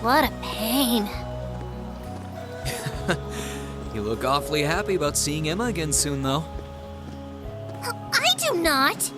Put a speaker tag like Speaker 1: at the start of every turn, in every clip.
Speaker 1: What a pain.
Speaker 2: You look awfully happy about seeing Emma again soon, though.
Speaker 1: I do not!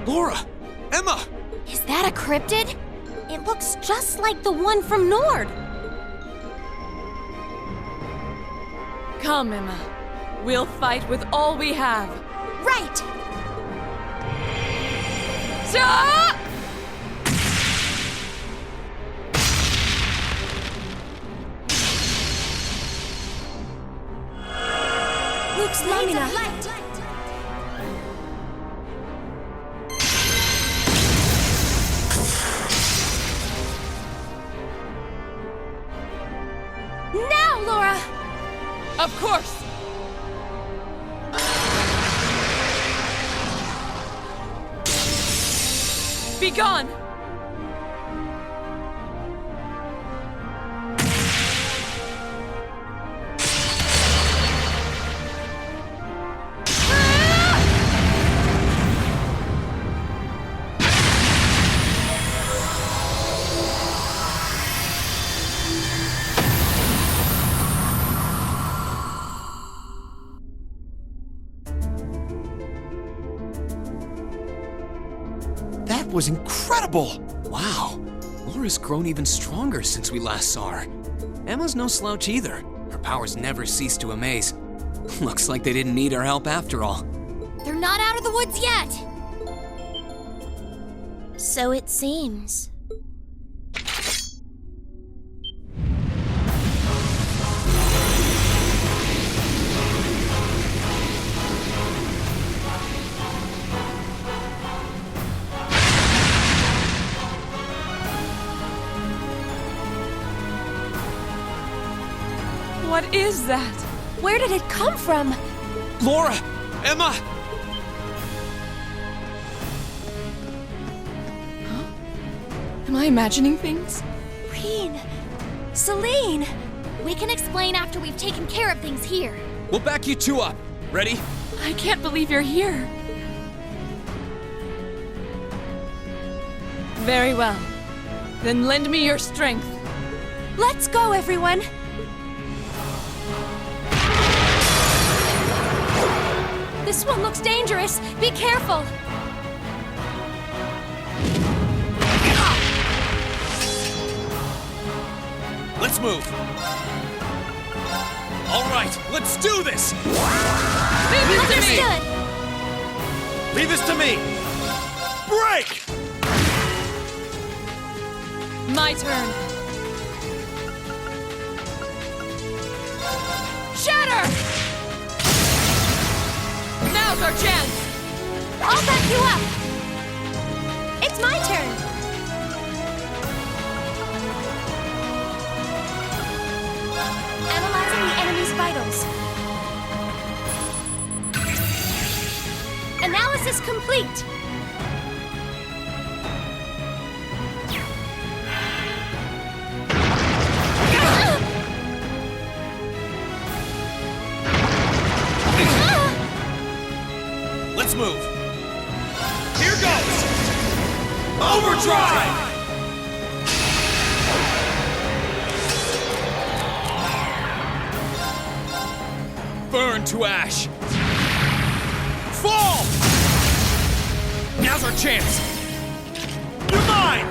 Speaker 2: Laura! Emma!
Speaker 1: Is that a cryptid? It looks just like the one from Nord.
Speaker 3: Come, Emma. We'll fight with all we have.
Speaker 1: Right!
Speaker 3: Stop!
Speaker 1: Luke's Lamina. Now, Laura!
Speaker 3: Of course! Be gone!
Speaker 2: That was incredible! Wow, Laura's grown even stronger since we last saw her. Emma's no slouch either. Her powers never cease to amaze. Looks like they didn't need our help after all.
Speaker 1: They're not out of the woods yet! So it seems.
Speaker 3: What is that?
Speaker 1: Where did it come from?
Speaker 2: Laura! Emma!
Speaker 3: Am I imagining things?
Speaker 1: Reen! Celine! We can explain after we've taken care of things here.
Speaker 2: We'll back you two up. Ready?
Speaker 3: I can't believe you're here. Very well. Then lend me your strength.
Speaker 1: Let's go, everyone! This one looks dangerous. Be careful!
Speaker 2: Let's move. All right, let's do this!
Speaker 3: Leave this to me!
Speaker 1: Understood!
Speaker 2: Leave this to me! Break!
Speaker 3: My turn.
Speaker 1: Shatter!
Speaker 3: Now's our chance!
Speaker 1: I'll back you up! It's my turn! Analyzing the enemy's vitals. Analysis complete!
Speaker 4: Let's move. Here goes! Overdrive! Burn to ash! Fall! Now's our chance! You're mine!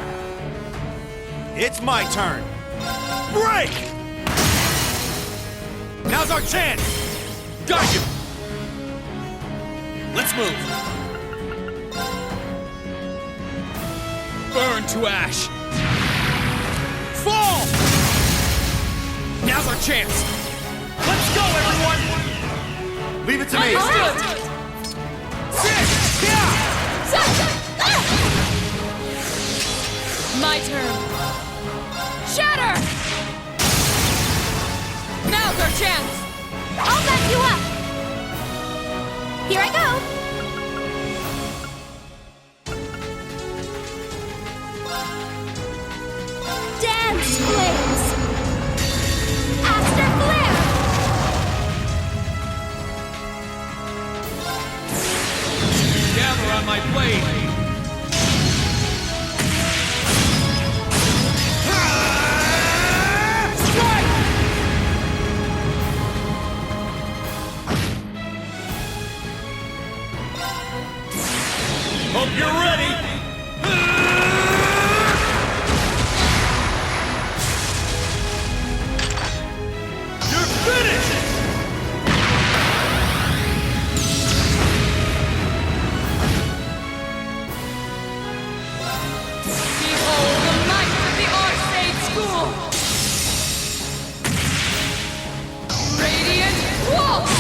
Speaker 5: It's my turn.
Speaker 4: Break! Now's our chance! Got you! Let's move! Burn to ash! Fall! Now's our chance! Let's go, everyone!
Speaker 5: Leave it to me.
Speaker 4: Sit! Yeah!
Speaker 3: My turn. Shatter! Now's our chance!
Speaker 1: I'll back you up! Here I go! Dance flames! Aster flare!
Speaker 4: Gather on my blade! Hope you're ready! You're finished!
Speaker 3: Behold the might of the Arsane school! Radiant Waltz!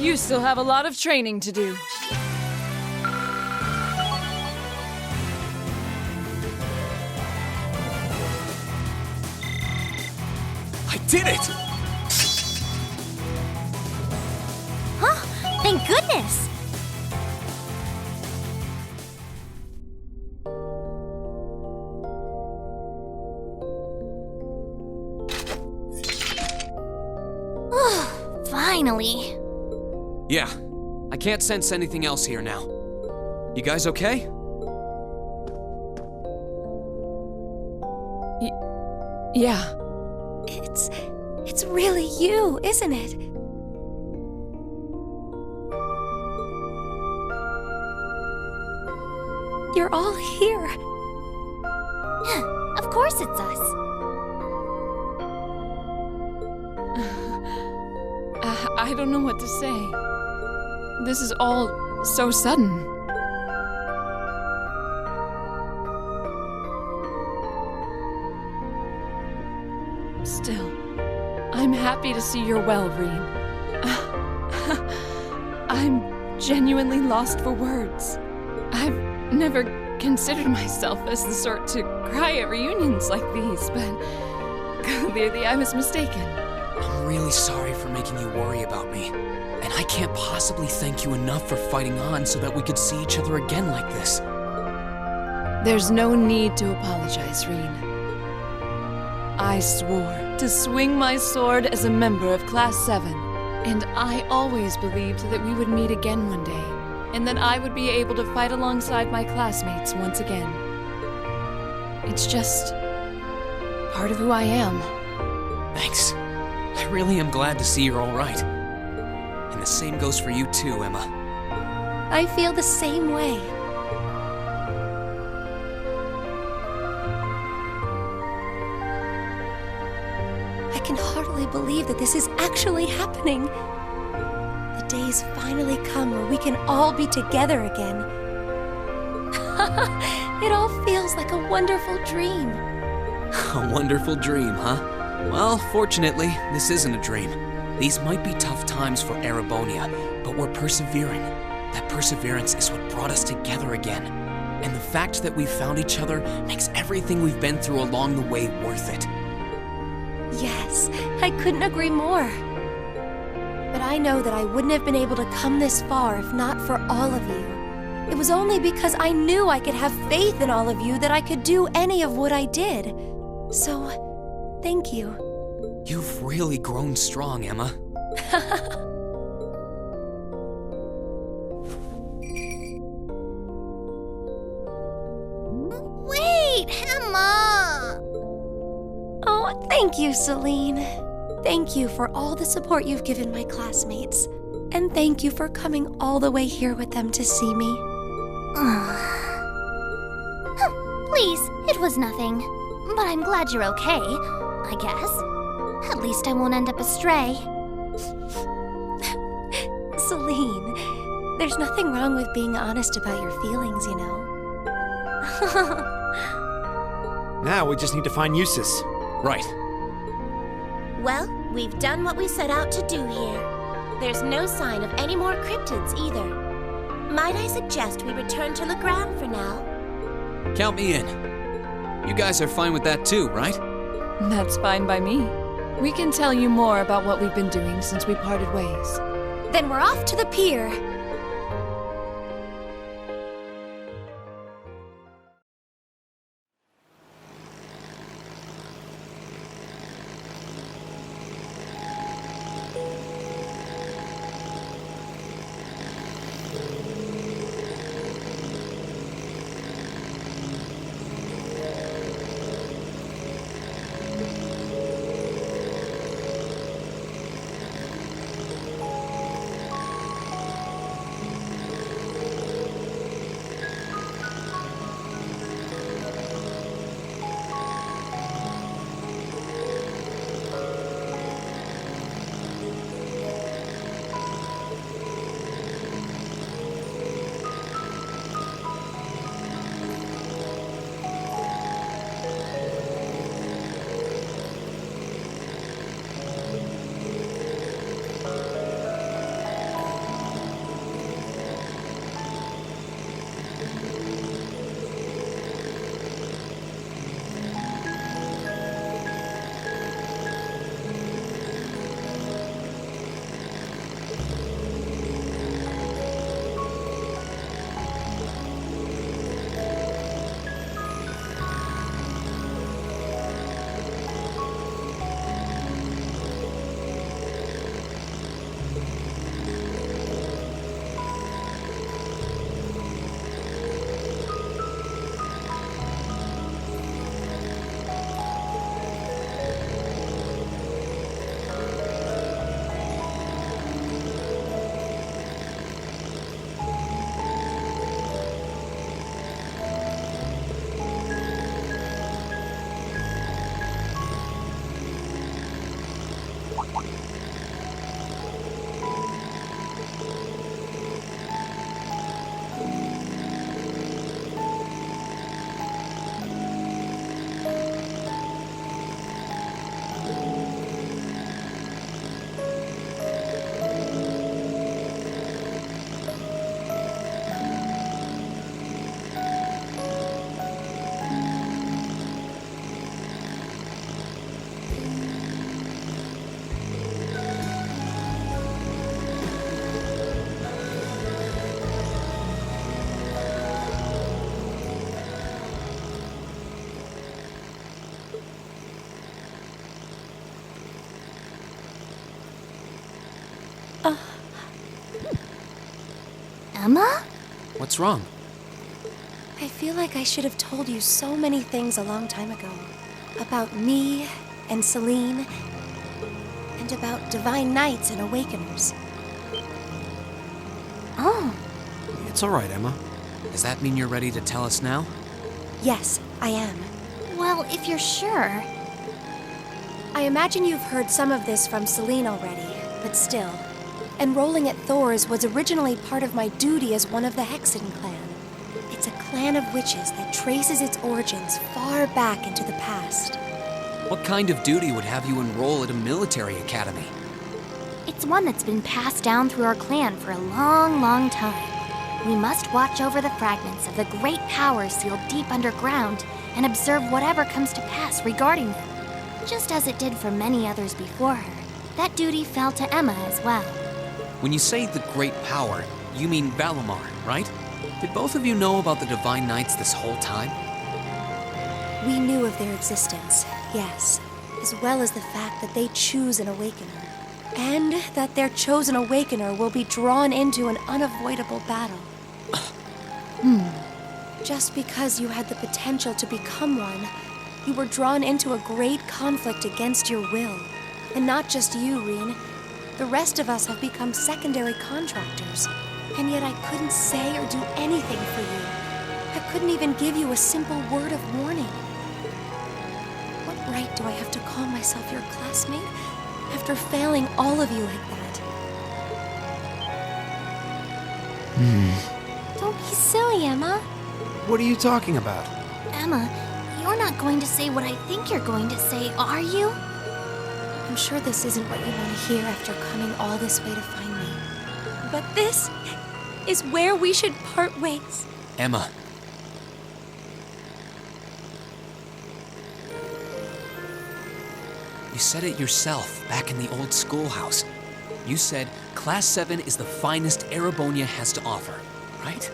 Speaker 3: You still have a lot of training to do.
Speaker 2: I did it!
Speaker 1: Huh? Thank goodness! Finally.
Speaker 2: Yeah, I can't sense anything else here now. You guys okay?
Speaker 3: Yeah.
Speaker 1: It's really you, isn't it? You're all here. Of course it's us.
Speaker 3: I don't know what to say. This is all so sudden. Still, I'm happy to see you're well, Rean. I'm genuinely lost for words. I've never considered myself as the sort to cry at reunions like these, but clearly I was mistaken.
Speaker 2: I'm really sorry for making you worry about me. And I can't possibly thank you enough for fighting on so that we could see each other again like this.
Speaker 3: There's no need to apologize, Rean. I swore to swing my sword as a member of Class 7, and I always believed that we would meet again one day, and that I would be able to fight alongside my classmates once again. It's just part of who I am.
Speaker 2: Thanks. I really am glad to see you're all right. And the same goes for you too, Emma.
Speaker 1: I feel the same way. I can hardly believe that this is actually happening. The day's finally come where we can all be together again. It all feels like a wonderful dream.
Speaker 2: A wonderful dream, huh? Well, fortunately, this isn't a dream. These might be tough times for Erebonia, but we're persevering. That perseverance is what brought us together again. And the fact that we found each other makes everything we've been through along the way worth it.
Speaker 1: Yes, I couldn't agree more. But I know that I wouldn't have been able to come this far if not for all of you. It was only because I knew I could have faith in all of you that I could do any of what I did. So, thank you.
Speaker 2: You've really grown strong, Emma.
Speaker 6: Wait, Emma!
Speaker 1: Oh, thank you, Celine. Thank you for all the support you've given my classmates. And thank you for coming all the way here with them to see me.
Speaker 6: Please, it was nothing. But I'm glad you're okay, I guess. At least I won't end up astray.
Speaker 1: Celine, there's nothing wrong with being honest about your feelings, you know.
Speaker 5: Now we just need to find Eustace.
Speaker 2: Right.
Speaker 7: Well, we've done what we set out to do here. There's no sign of any more cryptids either. Might I suggest we return to Legrand for now?
Speaker 2: Count me in. You guys are fine with that too, right?
Speaker 3: That's fine by me. We can tell you more about what we've been doing since we parted ways.
Speaker 1: Then we're off to the pier.
Speaker 6: Emma?
Speaker 2: What's wrong?
Speaker 1: I feel like I should have told you so many things a long time ago. About me and Celine, and about Divine Knights and Awakeners.
Speaker 6: Oh,
Speaker 5: It's all right, Emma.
Speaker 2: Does that mean you're ready to tell us now?
Speaker 1: Yes, I am.
Speaker 6: well, if you're sure.
Speaker 1: I imagine you've heard some of this from Celine already, but still. Enrolling at Thor's was originally part of my duty as one of the Hexen clan. It's a clan of witches that traces its origins far back into the past.
Speaker 2: What kind of duty would have you enroll at a military academy?
Speaker 6: It's one that's been passed down through our clan for a long, long time. We must watch over the fragments of the great powers sealed deep underground and observe whatever comes to pass regarding them. Just as it did for many others before her, that duty fell to Emma as well.
Speaker 2: when you say the Great Power, you mean Valimar, right? Did both of you know about the Divine Knights this whole time?
Speaker 1: We knew of their existence, yes, as well as the fact that they choose an Awakener, and that their chosen Awakener will be drawn into an unavoidable battle. Just because you had the potential to become one, you were drawn into a great conflict against your will. And not just you, Rean. The rest of us have become secondary contractors. And yet I couldn't say or do anything for you. I couldn't even give you a simple word of warning. What right do I have to call myself your classmate after failing all of you like that?
Speaker 6: Don't be silly, Emma.
Speaker 5: What are you talking about?
Speaker 6: Emma, you're not going to say what I think you're going to say, are you?
Speaker 1: I'm sure this isn't what you want to hear after coming all this way to find me. But this is where we should part ways.
Speaker 2: Emma. You said it yourself back in the old schoolhouse. You said Class 7 is the finest Erebonia has to offer, right?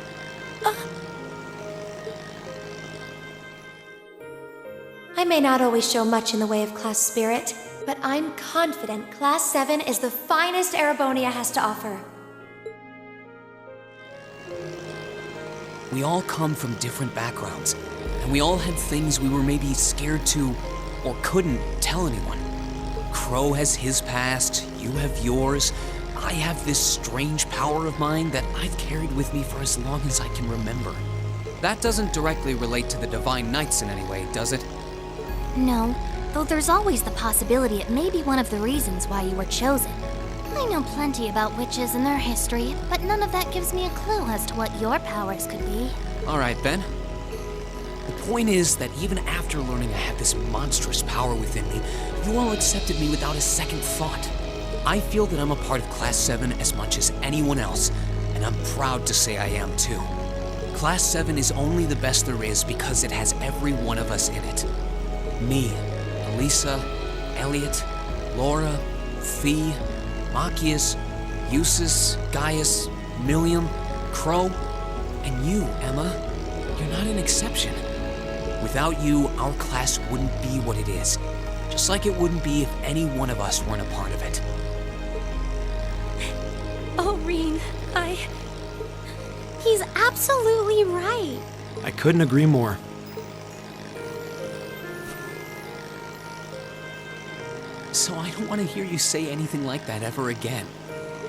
Speaker 1: I may not always show much in the way of class spirit, but I'm confident Class 7 is the finest Erebonia has to offer.
Speaker 2: We all come from different backgrounds, and we all had things we were maybe scared to or couldn't tell anyone. Crow has his past, you have yours. I have this strange power of mine that I've carried with me for as long as I can remember. That doesn't directly relate to the Divine Knights in any way, does it?
Speaker 6: No, though there's always the possibility it may be one of the reasons why you were chosen. I know plenty about witches and their history, but none of that gives me a clue as to what your powers could be.
Speaker 2: All right, Ben. The point is that even after learning I had this monstrous power within me, you all accepted me without a second thought. I feel that I'm a part of Class 7 as much as anyone else, and I'm proud to say I am too. Class 7 is only the best there is because it has every one of us in it. Me, Elisa, Elliot, Laura, Fee, Machias, Eustace, Gaius, Milliam, Crow, and you, Emma. You're not an exception. Without you, our class wouldn't be what it is. Just like it wouldn't be if any one of us weren't a part of it.
Speaker 1: Oh, Rean,
Speaker 6: He's absolutely right.
Speaker 5: I couldn't agree more.
Speaker 2: So I don't want to hear you say anything like that ever again.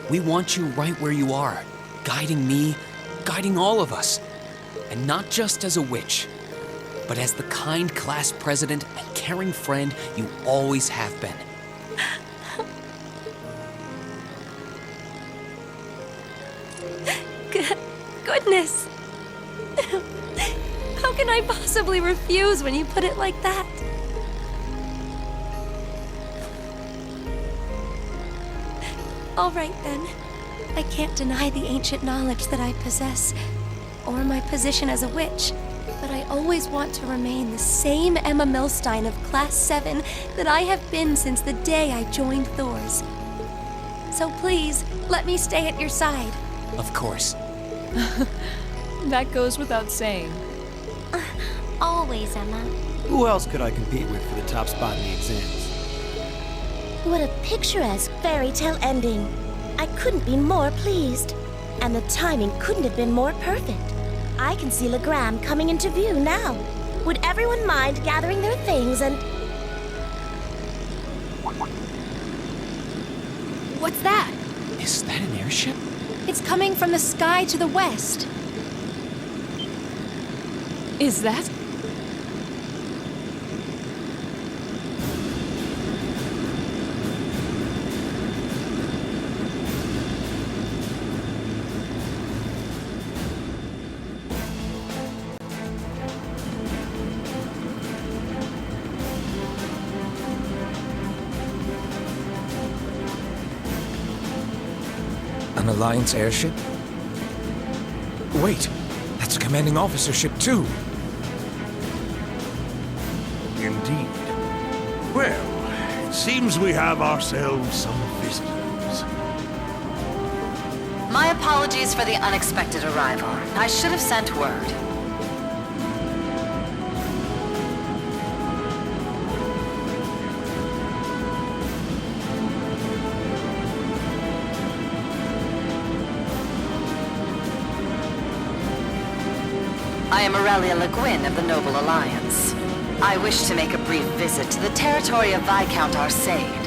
Speaker 2: We want you right where you are, guiding me, guiding all of us. And not just as a witch, but as the kind class president and caring friend you always have been.
Speaker 1: Goodness! How can I possibly refuse when you put it like that? All right, then. I can't deny the ancient knowledge that I possess, or my position as a witch, but I always want to remain the same Emma Milstein of Class 7 that I have been since the day I joined Thor's. So please, let me stay at your side.
Speaker 2: Of course.
Speaker 3: That goes without saying.
Speaker 6: Always, Emma.
Speaker 5: Who else could I compete with for the top spot in the exams?
Speaker 7: What a picturesque fairy tale ending. I couldn't be more pleased. And the timing couldn't have been more perfect. I can see Legram coming into view now. Would everyone mind gathering their things and...
Speaker 1: What's that?
Speaker 2: Is that an airship?
Speaker 1: It's coming from the sky to the west.
Speaker 3: Is that?
Speaker 8: An Alliance airship? Wait, that's a commanding officer ship too.
Speaker 9: Indeed. Well, it seems we have ourselves some visitors.
Speaker 10: My apologies for the unexpected arrival. I should have sent word. I am Aurelia Le Guin of the Noble Alliance. I wish to make a brief visit to the territory of Viscount Arsane.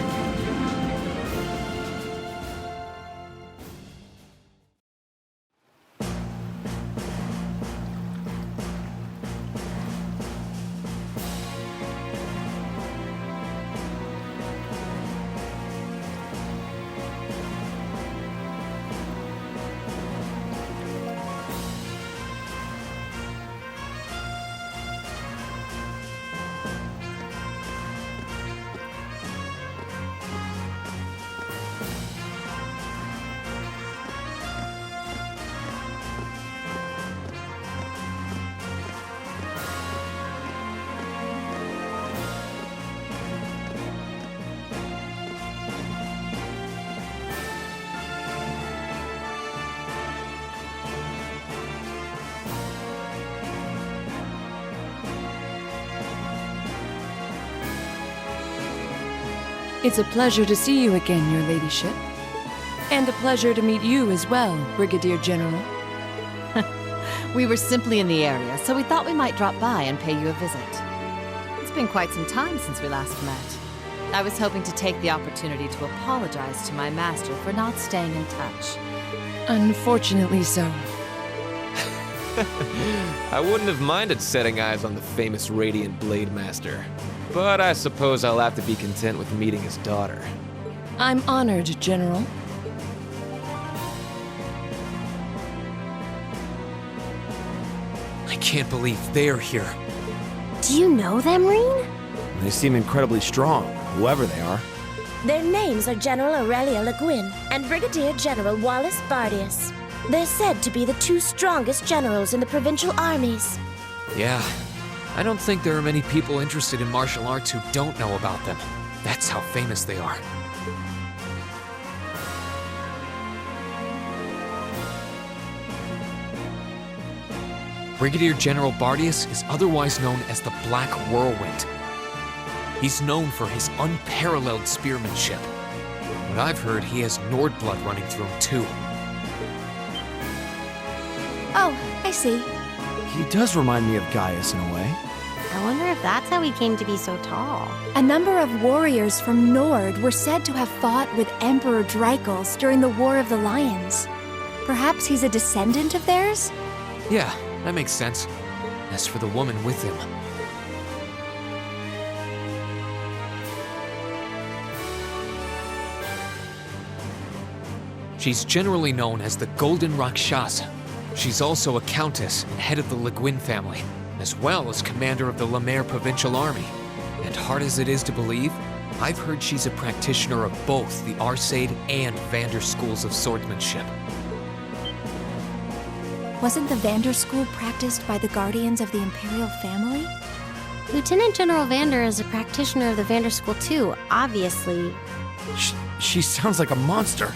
Speaker 3: It's a pleasure to see you again, your ladyship. And a pleasure to meet you as well, Brigadier General.
Speaker 10: We were simply in the area, so we thought we might drop by and pay you a visit. It's been quite some time since we last met. I was hoping to take the opportunity to apologize to my master for not staying in touch.
Speaker 3: Unfortunately so.
Speaker 8: I wouldn't have minded setting eyes on the famous Radiant Blade Master. But I suppose I'll have to be content with meeting his daughter.
Speaker 3: I'm honored, General.
Speaker 2: I can't believe they're here.
Speaker 7: Do you know them, Reen?
Speaker 5: They seem incredibly strong, whoever they are.
Speaker 7: Their names are General Aurelia Le Guin and Brigadier General Wallace Bardius. They're said to be the two strongest generals in the provincial armies.
Speaker 2: Yeah. I don't think there are many people interested in martial arts who don't know about them. That's how famous they are. Brigadier General Bardius is otherwise known as the Black Whirlwind. He's known for his unparalleled spearmanship. But I've heard he has Nord blood running through him too.
Speaker 1: Oh, I see.
Speaker 5: He does remind me of Gaius in a way.
Speaker 6: I wonder if that's how he came to be so tall.
Speaker 1: A number of warriors from Nord were said to have fought with Emperor Dreichels during the War of the Lions. Perhaps he's a descendant of theirs?
Speaker 2: Yeah, that makes sense. As for the woman with him, she's generally known as the Golden Rakshasa. She's also a countess and head of the Le Guin family, as well as commander of the La Mer Provincial Army. And hard as it is to believe, I've heard she's a practitioner of both the Arsane and Vander schools of swordsmanship.
Speaker 1: Wasn't the Vander school practiced by the guardians of the Imperial family?
Speaker 6: Lieutenant General Vander is a practitioner of the Vander School too, obviously.
Speaker 5: She sounds like a monster.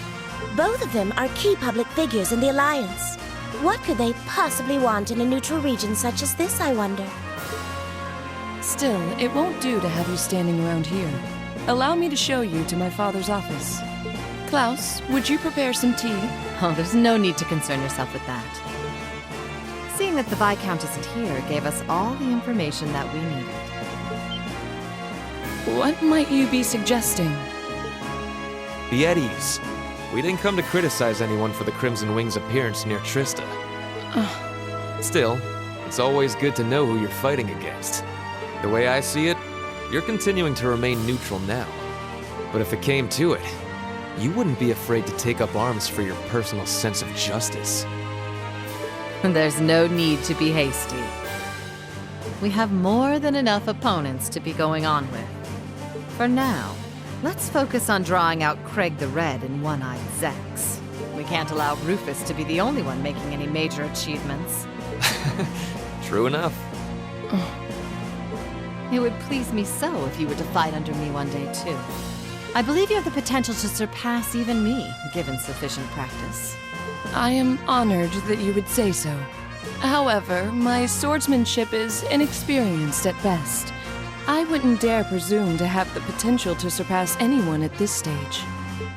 Speaker 7: Both of them are key public figures in the Alliance. What could they possibly want in a neutral region such as this, I wonder?
Speaker 3: Still, it won't do to have you standing around here. Allow me to show you to my father's office. Klaus, would you prepare some tea?
Speaker 10: Oh, there's no need to concern yourself with that. Seeing that the Viscount isn't here gave us all the information that we needed.
Speaker 3: What might you be suggesting?
Speaker 8: Be at ease. We didn't come to criticize anyone for the Crimson Wing's appearance near Trista. Still, it's always good to know who you're fighting against. The way I see it, you're continuing to remain neutral now. But if it came to it, you wouldn't be afraid to take up arms for your personal sense of justice.
Speaker 10: There's no need to be hasty. We have more than enough opponents to be going on with. For now, let's focus on drawing out Craig the Red and One-Eyed Zex. We can't allow Rufus to be the only one making any major achievements.
Speaker 8: True enough.
Speaker 10: It would please me so if you were to fight under me one day, too. I believe you have the potential to surpass even me, given sufficient practice.
Speaker 3: I am honored that you would say so. However, my swordsmanship is inexperienced at best. I wouldn't dare presume to have the potential to surpass anyone at this stage.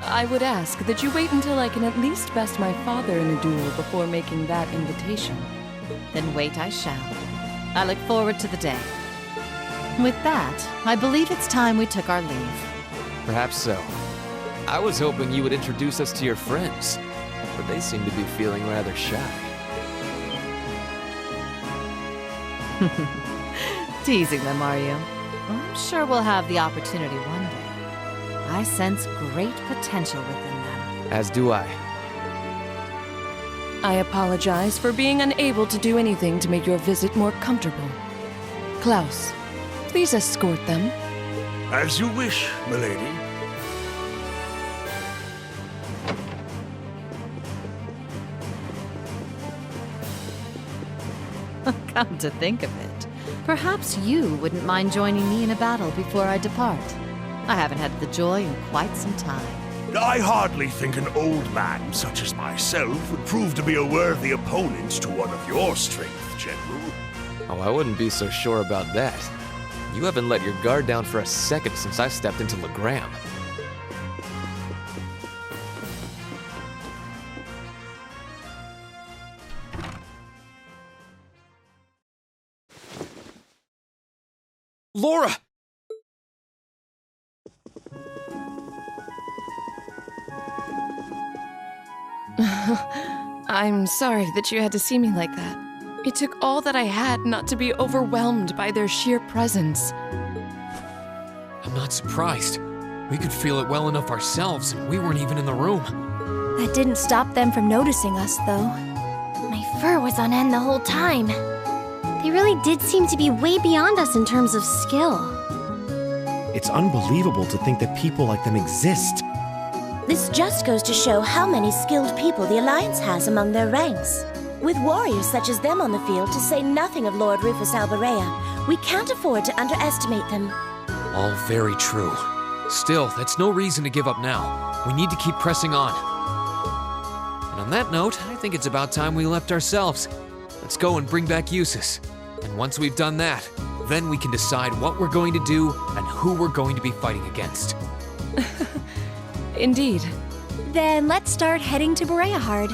Speaker 3: I would ask that you wait until I can at least best my father in a duel before making that invitation.
Speaker 10: Then wait I shall. I look forward to the day. With that, I believe it's time we took our leave.
Speaker 8: Perhaps so. I was hoping you would introduce us to your friends, but they seem to be feeling rather shy.
Speaker 10: Teasing them, are you? Well, I'm sure we'll have the opportunity one day. I sense great potential within them.
Speaker 8: As do I.
Speaker 3: I apologize for being unable to do anything to make your visit more comfortable. Klaus, please escort them.
Speaker 9: As you wish, milady.
Speaker 10: Come to think of it, perhaps you wouldn't mind joining me in a battle before I depart. I haven't had the joy in quite some time.
Speaker 9: I hardly think an old man such as myself would prove to be a worthy opponent to one of your strength, General.
Speaker 8: Oh, I wouldn't be so sure about that. You haven't let your guard down for a second since I stepped into Legram.
Speaker 2: Laura!
Speaker 3: I'm sorry that you had to see me like that. It took all that I had not to be overwhelmed by their sheer presence.
Speaker 2: I'm not surprised. We could feel it well enough ourselves, and we weren't even in the room.
Speaker 1: That didn't stop them from noticing us, though.
Speaker 6: My fur was on end the whole time. They really did seem to be way beyond us in terms of skill.
Speaker 5: It's unbelievable to think that people like them exist.
Speaker 7: This just goes to show how many skilled people the Alliance has among their ranks. With warriors such as them on the field, to say nothing of Lord Rufus Alberea, we can't afford to underestimate them.
Speaker 2: All very true. Still, that's no reason to give up now. We need to keep pressing on. And on that note, I think it's about time we left ourselves. Let's go and bring back Eustace. And once we've done that, then we can decide what we're going to do and who we're going to be fighting against.
Speaker 3: Indeed.
Speaker 1: Then let's start heading to Bereahard.